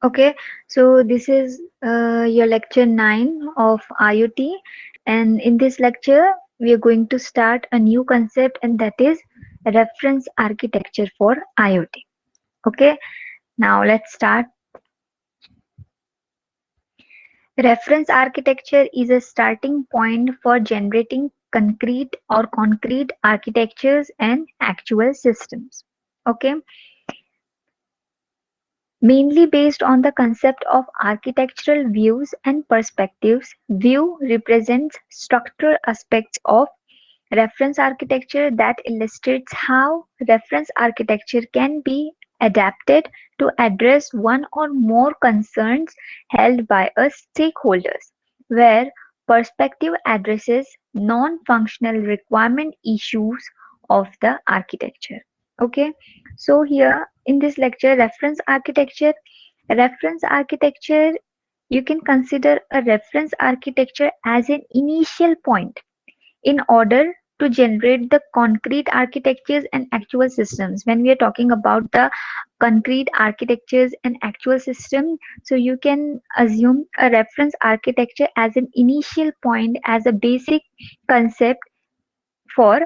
Okay, so this is your lecture 9 of IoT, and in this lecture, we are going to start a new concept, and that is reference architecture for IoT. Okay, now let's start. Reference architecture is a starting point for generating concrete architectures and actual systems. Okay, mainly based on the concept of architectural views and perspectives. View represents structural aspects of reference architecture that illustrates how reference architecture can be adapted to address one or more concerns held by a stakeholders, where perspective addresses non-functional requirement issues of the architecture. Okay, so here in this lecture, reference architecture, you can consider a reference architecture as an initial point in order to generate the concrete architectures and actual systems. When we are talking about the concrete architectures and actual system, so you can assume a reference architecture as an initial point, as a basic concept for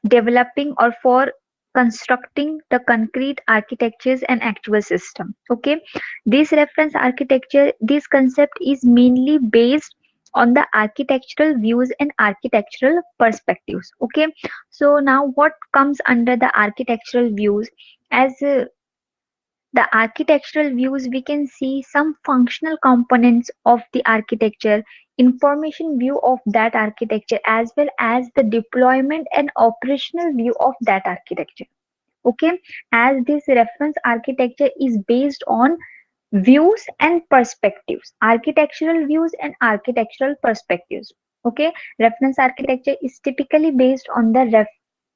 developing or for constructing the concrete architectures and actual system. Okay, this reference architecture, this concept is mainly based on the architectural views and architectural perspectives. Okay, so now what comes under the architectural views? As the architectural views, we can see some functional components of the architecture, information view of that architecture, as well as the deployment and operational view of that architecture. Okay, as this reference architecture is based on views and perspectives, architectural views and architectural perspectives. Okay, reference architecture is typically based on the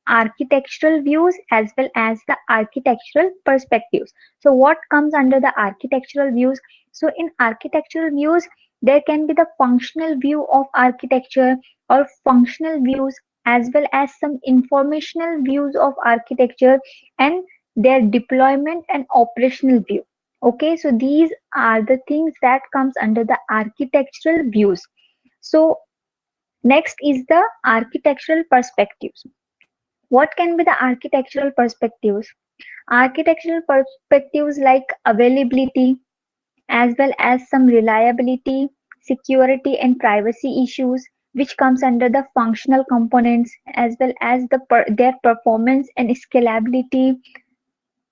architectural views as well as the architectural perspectives. So what comes under the architectural views? So in architectural views, there can be the functional view of architecture or functional views, as well as some informational views of architecture and their deployment and operational view. Okay, so these are the things that comes under the architectural views. So next is the architectural perspectives. What can be the architectural perspectives? Architectural perspectives like availability, as well as some reliability, security and privacy issues, which comes under the functional components, as well as their performance and scalability,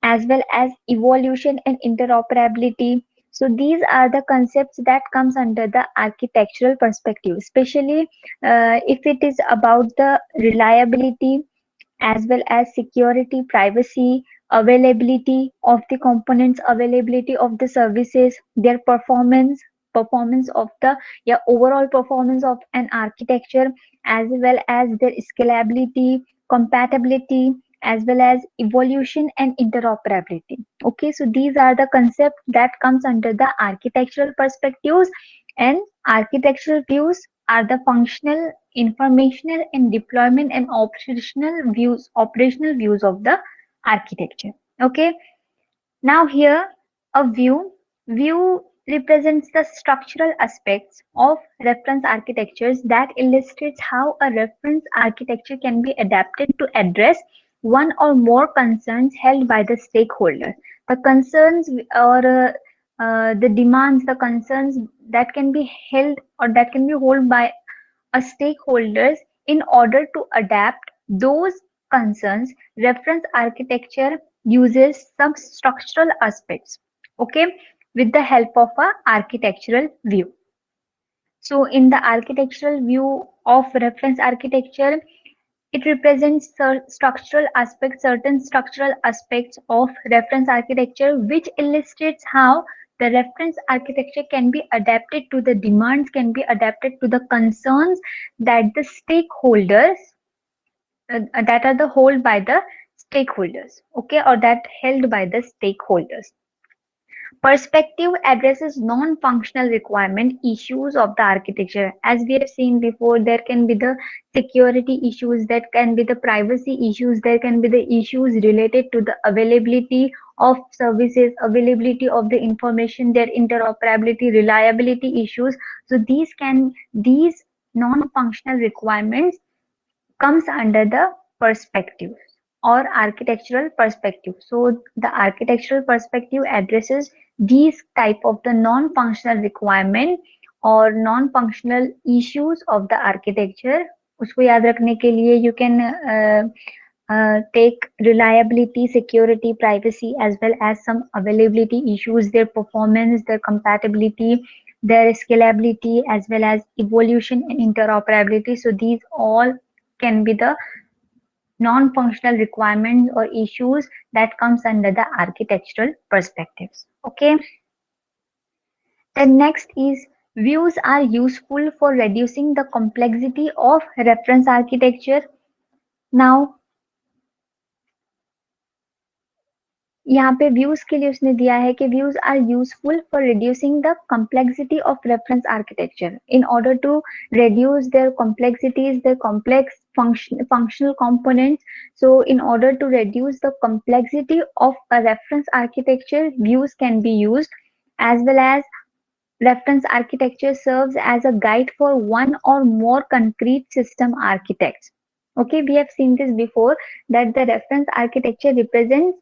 as well as evolution and interoperability. So these are the concepts that comes under the architectural perspective, especially if it is about the reliability, as well as security, privacy, availability of the components, availability of the services, their performance of the, yeah, overall performance of an architecture, as well as their scalability, compatibility, as well as evolution and interoperability. Okay, so these are the concepts that comes under the architectural perspectives, and architectural views are the functional, informational and deployment and operational views of the architecture. Okay, now here a view represents the structural aspects of reference architectures that illustrates how a reference architecture can be adapted to address one or more concerns held by the stakeholder. The concerns or the demands, the concerns that can be held or that can be held by a stakeholders. In order to adapt those concerns, reference architecture uses some structural aspects, okay, with the help of a architectural view. So in the architectural view of reference architecture, it represents certain structural aspects of reference architecture, which illustrates how the reference architecture can be adapted to the demands, can be adapted to the concerns that the stakeholders, that are the hold by the stakeholders, okay, or that held by the stakeholders. Perspective addresses non-functional requirement issues of the architecture. As we have seen before, there can be the security issues, that can be the privacy issues, there can be the issues related to the availability of services, availability of the information, their interoperability, reliability issues. So these non-functional requirements comes under the perspective or architectural perspective. So the architectural perspective addresses these type of the non-functional requirement or non-functional issues of the architecture. उसको याद रखने के लिए you can take reliability, security, privacy, as well as some availability issues, their performance, their compatibility, their scalability, as well as evolution and interoperability. So these all can be the non-functional requirements or issues that comes under the architectural perspectives. Okay. The next is views are useful for reducing the complexity of reference architecture. Now यहाँ पे views के लिए उसने दिया है कि views are useful for reducing the complexity of reference architecture in order to reduce their complexities, their complex functional components. So in order to reduce the complexity of a reference architecture, views can be used, as well as reference architecture serves as a guide for one or more concrete system architects. Okay, we have seen this before, that the reference architecture represents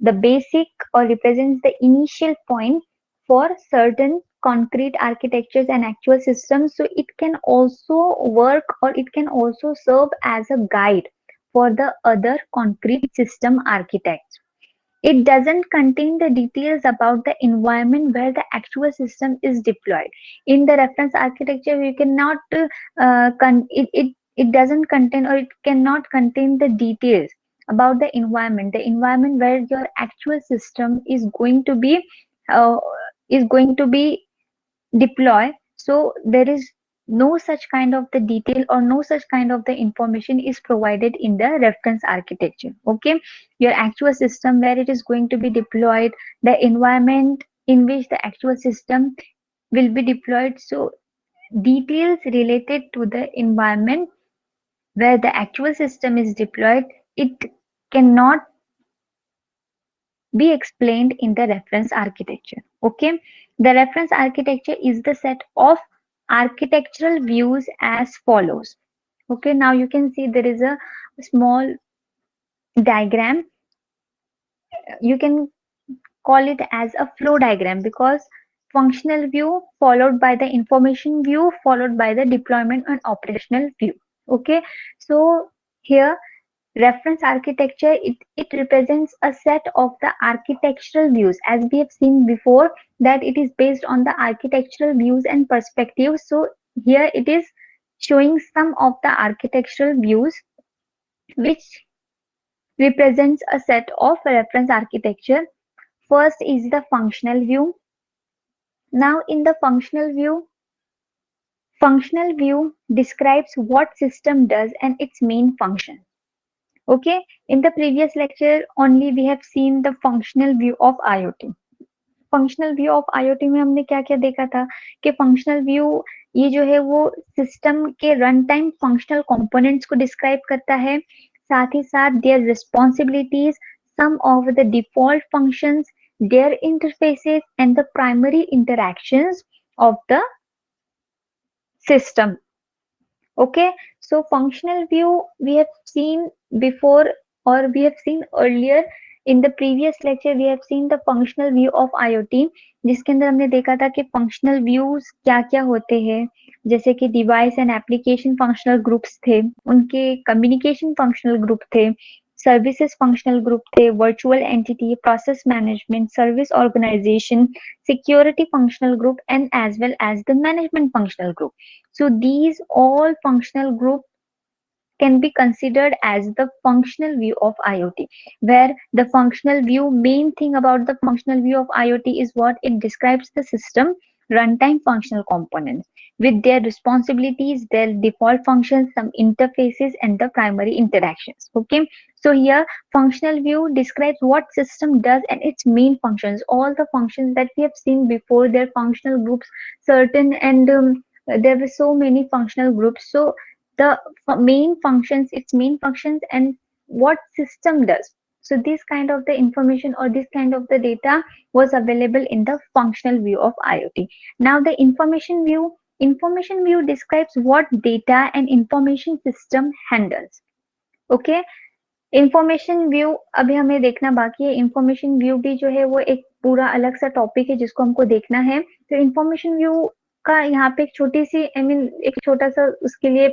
the basic or represents the initial point for certain concrete architectures and actual systems. So it can also work or it can also serve as a guide for the other concrete system architects. It doesn't contain the details about the environment where the actual system is deployed. In the reference architecture, you cannot, it doesn't contain or it cannot contain the details about the environment where your actual system uh, is going to be deploy. So there is no such kind of the detail or no such kind of the information is provided in the reference architecture. Okay, your actual system where it is going to be deployed, the environment in which the actual system will be deployed. So details related to the environment where the actual system is deployed, it cannot be explained in the reference architecture. Okay, the reference architecture is the set of architectural views as follows. Okay, now you can see there is a small diagram. You can call it as a flow diagram because functional view followed by the information view followed by the deployment and operational view. Okay, so here reference architecture, it represents a set of the architectural views, as we have seen before that it is based on the architectural views and perspectives. So here it is showing some of the architectural views which represents a set of reference architecture. First is the functional view. Now in the functional view describes what system does and its main function. Okay, in the previous lecture only we have seen the functional view of IoT. Functional view of IoT में हमने क्या क्या देखा था कि functional view ये जो है वो सिस्टम के रन टाइम फंक्शनल कंपोनेंट्स को डिस्क्राइब करता है, साथ ही साथ their responsibilities, some of the default functions, their interfaces and the primary interactions of the system. Okay, so functional view we have seen before or we have seen earlier in the previous lecture. We have seen the functional view of IoT जिसके अंदर हमने देखा था कि functional views क्या क्या होते हैं, जैसे कि device and application functional groups थे, उनके communication functional group थे, services functional group थे, virtual entity, process management, service organization, security functional group, and as well as the management functional group. So these all functional groups can be considered as the functional view of IoT, where the functional view, main thing about the functional view of IoT is what it describes the system runtime functional components with their responsibilities, their default functions, some interfaces, and the primary interactions. Okay, so here functional view describes what system does and its main functions, all the functions that we have seen before, their functional groups, certain and there were so many functional groups. So the main functions, its main functions, and what system does. So this kind of the information or this kind of the data was available in the functional view of IoT. Now the information view describes what data and information system handles. Okay, information view अभी हमें देखना बाकी है. Information view भी जो है वो एक पूरा अलग सा टॉपिक है जिसको हमको देखना है. तो इंफॉर्मेशन व्यू का यहाँ पे एक छोटी सी एक छोटा सा उसके लिए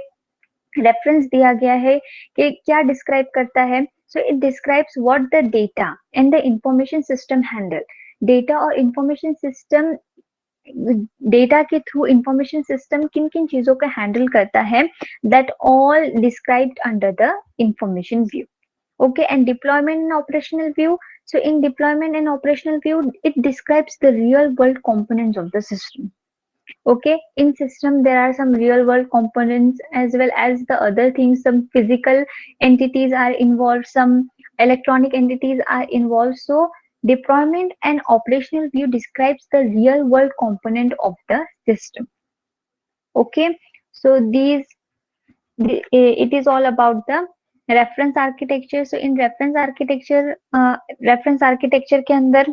रेफरेंस दिया गया है कि क्या डिस्क्राइब करता है. So it describes what the data and the information system handle. Data और इंफॉर्मेशन सिस्टम, डेटा के थ्रू इंफॉर्मेशन सिस्टम किन किन चीजों को हैंडल करता है, that all described under the information view. Okay, and deployment and operational view. So in deployment and operational view, it describes the real world components of the system. Okay, in system there are some real world components as well as the other things. Some physical entities are involved, some electronic entities are involved. So deployment and operational view describes the real world component of the system. Okay, so it is all about the reference architecture. So in reference architecture के अंदर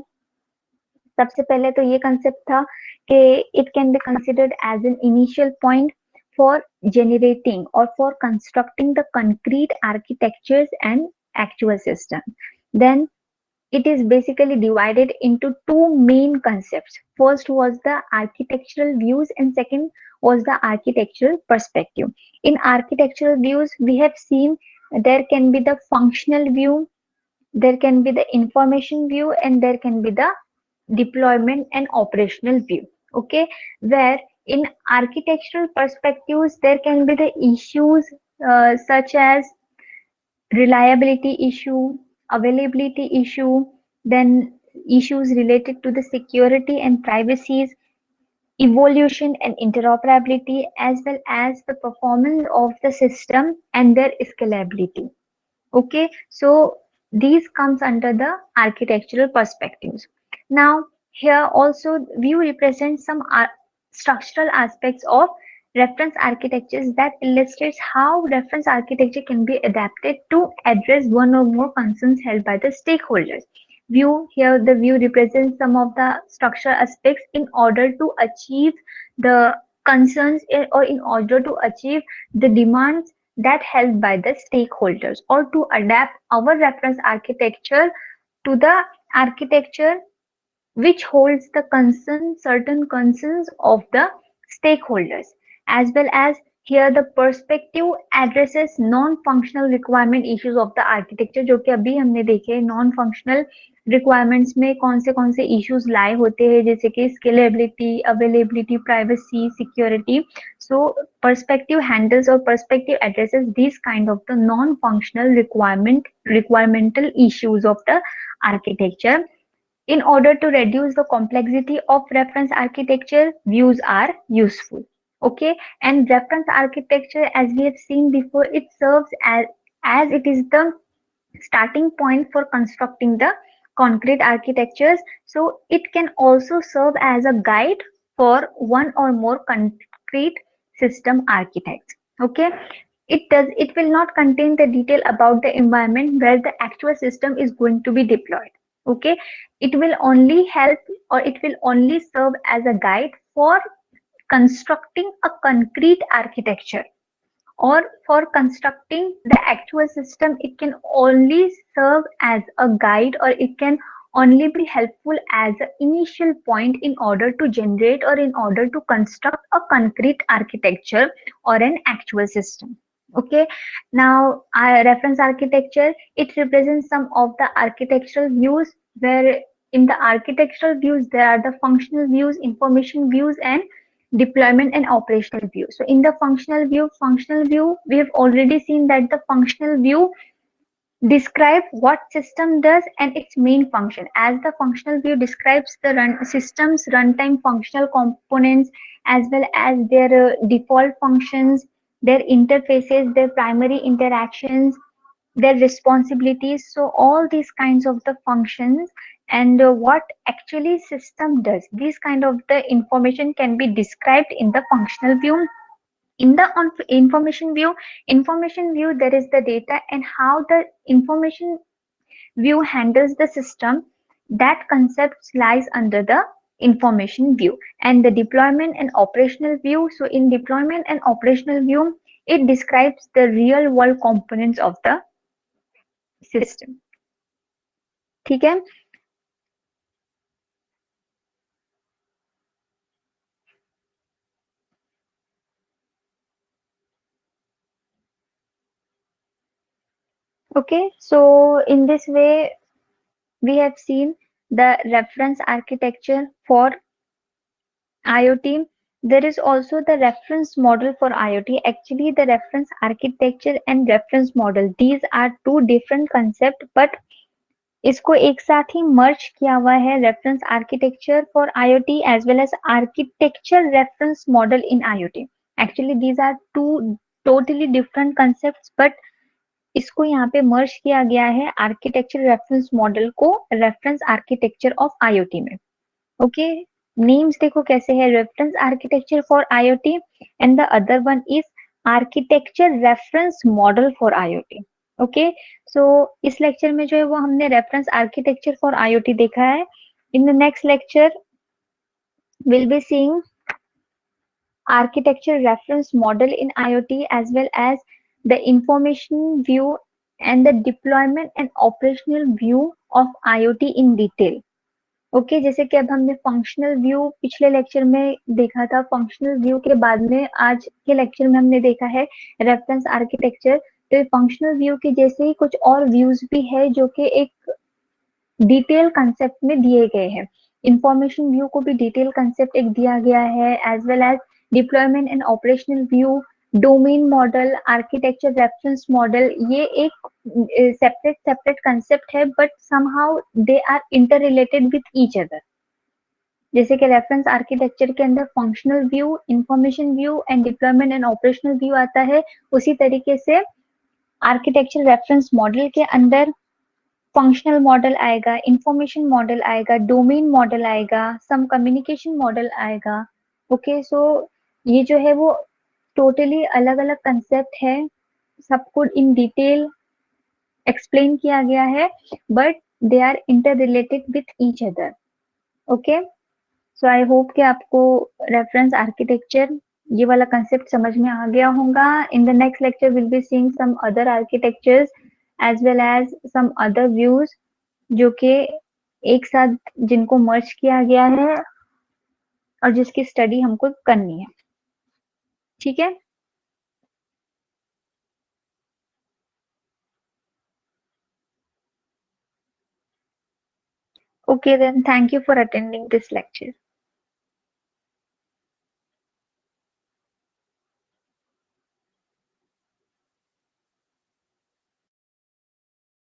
सबसे पहले तो ये concept था कि it can be considered as an initial point for generating or for constructing the concrete architectures and actual systems. Then it is basically divided into two main concepts. First was the architectural views and second was the architectural perspective. In architectural views, we have seen there can be the functional view, there can be the information view, and there can be the deployment and operational view. Okay, where in architectural perspectives there can be the issues such as reliability issue, availability issue, then issues related to the security and privacies, evolution and interoperability, as well as the performance of the system and their scalability. Okay, so these comes under the architectural perspectives. Now here also view represents some structural aspects of reference architectures that illustrates how reference architecture can be adapted to address one or more concerns held by the stakeholders. View here, the view represents some of the structural aspects in order to achieve the concerns or in order to achieve the demands that held by the stakeholders, or to adapt our reference architecture to the architecture which holds the certain concerns of the stakeholders. As well as here the perspective addresses non-functional requirement issues of the architecture, जो कि अभी हमने देखे non-functional requirements में कौन से issues लाए होते हैं, जैसे कि scalability, availability, privacy, security. So perspective handles or perspective addresses these kind of the non-functional requiremental issues of the architecture. In order to reduce the complexity of reference architecture, views are useful. Okay, and reference architecture, as we have seen before, it serves as it is the starting point for constructing the concrete architectures. So it can also serve as a guide for one or more concrete system architects. Okay, it will not contain the detail about the environment where the actual system is going to be deployed. Okay, it will only help or it will only serve as a guide for constructing a concrete architecture, or for constructing the actual system. It can only serve as a guide, or it can only be helpful as an initial point in order to generate or in order to construct a concrete architecture or an actual system. Okay, now reference architecture, it represents some of the architectural views, where in the architectural views there are the functional views, information views, and deployment and operational view. So in the functional view, we have already seen that the functional view describe what system does and its main function, as the functional view describes the system's runtime functional components, as well as their default functions, their interfaces, their primary interactions, their responsibilities. So all these kinds of the functions and what actually system does, these kind of the information can be described in the functional view. In the information view, there is the data and how the information view handles the system, that concept lies under the information view. And the deployment and operational view, so in deployment and operational view, it describes the real world components of the system. ठीक है. Okay, so in this way, we have seen the reference architecture for IoT. There is also the reference model for IoT. Actually, the reference architecture and reference model, these are two different concept, but इसको एक साथ ही मर्ज किया हुआ है reference architecture for IoT as well as architecture reference model in IoT. Actually these are two totally different concept, but इसको यहाँ पे merge किया गया है आर्किटेक्चर रेफरेंस मॉडल को रेफरेंस आर्किटेक्चर ऑफ IoT में. ओके, नेम्स देखो कैसे है, reference architecture for IoT and the other one is architecture reference model for IoT. Okay, so इस लेक्चर में जो है वो हमने रेफरेंस आर्किटेक्चर फॉर IoT देखा है. इन the next lecture will be seeing architecture reference model in IoT as well as the information view and the deployment and operational view of IoT in detail. Okay, जैसे कि अब हमने functional view पिछले lecture में देखा था, functional view के बाद में आज के लेक्चर में हमने देखा है रेफरेंस आर्किटेक्चर. तो फंक्शनल व्यू के जैसे ही कुछ और व्यूज भी है जो कि एक डिटेल कंसेप्ट में दिए गए हैं. इंफॉर्मेशन व्यू को भी डिटेल कंसेप्ट एक दिया गया है, as well as deployment and operational view, domain model, architecture reference model. ये एक सेपरेट सेपरेट कंसेप्ट है, but somehow they are inter related with each other. जैसे कि रेफरेंस आर्किटेक्चर के अंदर functional view, information view and deployment and operational view आता है, उसी तरीके से आर्किटेक्चर रेफरेंस मॉडल के अंदर फंक्शनल मॉडल आएगा, इंफॉर्मेशन मॉडल आएगा, डोमेन मॉडल आएगा, सम कम्युनिकेशन मॉडल आएगा. ओके, सो ये जो है वो टोटली अलग अलग कंसेप्ट है, सबको इन डिटेल एक्सप्लेन किया गया है, but they are inter related with each other. Okay, so I hope कि आपको रेफरेंस आर्किटेक्चर ये वाला कंसेप्ट समझ में आ गया होगा. In the next lecture will be seeing some other architectures as well as some other views जो कि एक साथ जिनको मर्ज किया गया है और जिसकी स्टडी हमको करनी है. ठीक है. Okay, then thank you for attending this lecture.